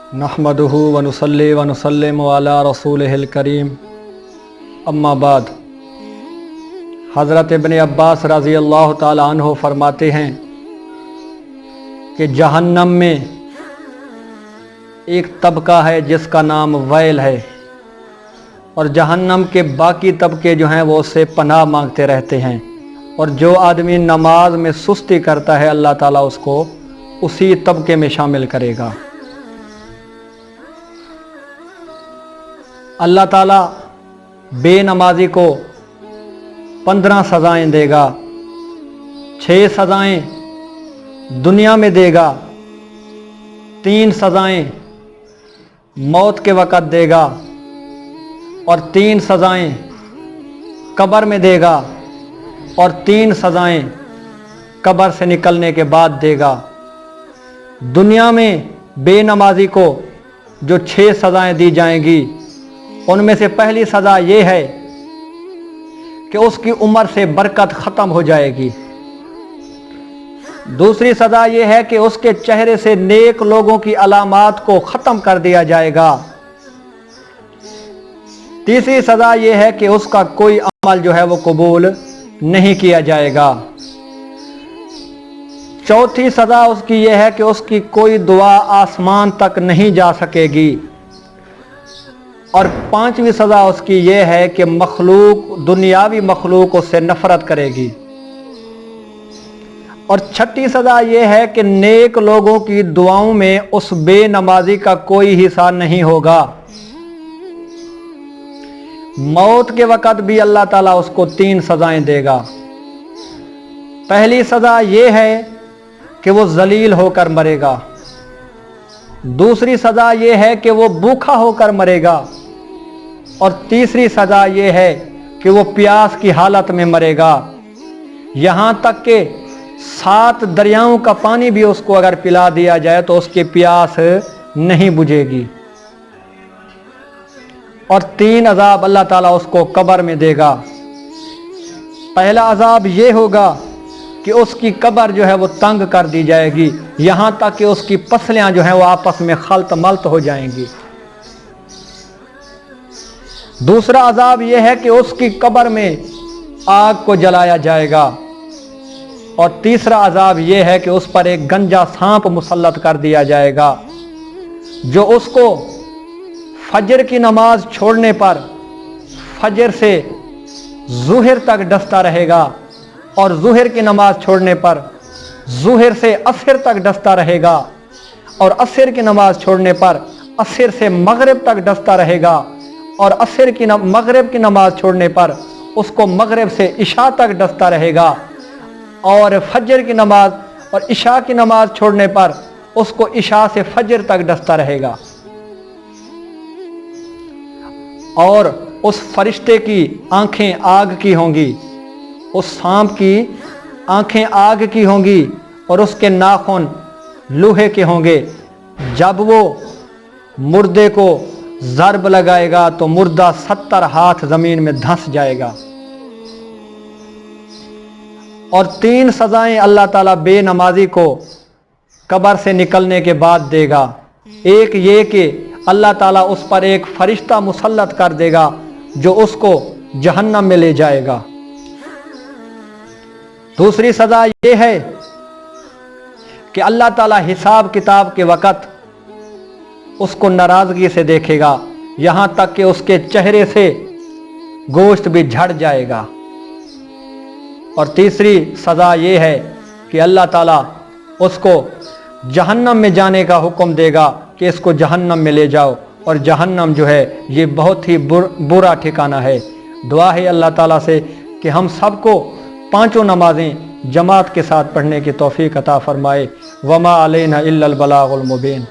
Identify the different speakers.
Speaker 1: नहमदुहु व नुसल्ली व नुसल्लिमु अला रसूलिहिल करीम। अम्मा बाद। हज़रत इब्न अब्बास रज़ी अल्लाह ताला अन्हु फरमाते हैं कि जहन्नम में एक तबका है जिसका नाम वैल है, और जहन्नम के बाकी तबके जो हैं वो उससे पनाह मांगते रहते हैं, और जो आदमी नमाज में सुस्ती करता है अल्लाह ताला उसको उसी तबके में शामिल करेगा। अल्लाह ताला बेनमाजी को 15 सज़ाएं देगा। 6 सज़ाएं दुनिया में देगा, 3 सज़ाएं मौत के वक़्त देगा, और 3 सज़ाएं कब्र में देगा, और 3 सज़ाएं कब्र से निकलने के बाद देगा। दुनिया में बेनमाजी को जो 6 सज़ाएं दी जाएंगी, उनमें से पहली सज़ा ये है कि उसकी उम्र से बरकत ख़त्म हो जाएगी। दूसरी सज़ा ये है कि उसके चेहरे से नेक लोगों की अलामात को ख़त्म कर दिया जाएगा। तीसरी सज़ा ये है कि उसका कोई अमल जो है वो कबूल नहीं किया जाएगा। चौथी सज़ा उसकी ये है कि उसकी कोई दुआ आसमान तक नहीं जा सकेगी। और 5वीं सज़ा उसकी ये है कि मखलूक, दुनियावी मखलूक उससे नफ़रत करेगी। और 6ठी सज़ा ये है कि नेक लोगों की दुआओं में उस बेनमाजी का कोई हिस्सा नहीं होगा। मौत के वक़्त भी अल्लाह ताला उसको 3 सज़ाएं देगा। पहली सज़ा ये है कि वो जलील होकर मरेगा। दूसरी सज़ा ये है कि वो भूखा होकर मरेगा, और तीसरी सज़ा ये है कि वो प्यास की हालत में मरेगा। यहाँ तक कि 7 दरियाओं का पानी भी उसको अगर पिला दिया जाए तो उसकी प्यास नहीं बुझेगी। और 3 अज़ाब अल्लाह ताला उसको कब्र में देगा। पहला अज़ाब ये होगा कि उसकी कब्र जो है वो तंग कर दी जाएगी, यहाँ तक कि उसकी पसलियाँ जो हैं वो आपस में खल्त मल्त हो जाएंगी। दूसरा अज़ाब यह है कि उसकी कब्र में आग को जलाया जाएगा। और तीसरा अज़ाब यह है कि उस पर एक गंजा सांप मुसल्लत कर दिया जाएगा, जो उसको फजर की नमाज छोड़ने पर फजर से ज़ुहर तक डसता रहेगा, और ज़ुहर की नमाज छोड़ने पर ज़ुहर से असर तक डसता रहेगा, और असर की नमाज छोड़ने पर असर से मगरिब तक डसता रहेगा, और असर की मगरिब की नमाज छोड़ने पर उसको मगरिब से इशा तक डसता रहेगा, और फजर की नमाज और इशा की नमाज छोड़ने पर उसको इशा से फजर तक डसता रहेगा। और उस फरिश्ते की आंखें आग की होंगी, उस सांप की आंखें आग की होंगी, और उसके नाखून लोहे के होंगे। जब वो मुर्दे को ज़रब लगाएगा तो मुर्दा 70 हाथ ज़मीन में धंस जाएगा। और 3 सज़ाएं अल्लाह ताला बेनमाजी को कब्र से निकलने के बाद देगा। एक ये कि अल्लाह ताला उस पर एक फरिश्ता मुसल्लत कर देगा जो उसको जहन्नम में ले जाएगा। दूसरी सज़ा ये है कि अल्लाह ताला हिसाब किताब के वक़्त उसको नाराज़गी से देखेगा, यहाँ तक कि उसके चेहरे से गोश्त भी झड़ जाएगा। और तीसरी सज़ा ये है कि अल्लाह ताला उसको जहन्नम में जाने का हुक्म देगा कि इसको जहन्नम में ले जाओ, और जहन्नम जो है ये बहुत ही बुरा ठिकाना है। दुआ है अल्लाह ताला से कि हम सबको 5 नमाजें जमात के साथ पढ़ने की तौफीक अता फरमाए। वमा अलैना इल्लल बलागुल मुबीन।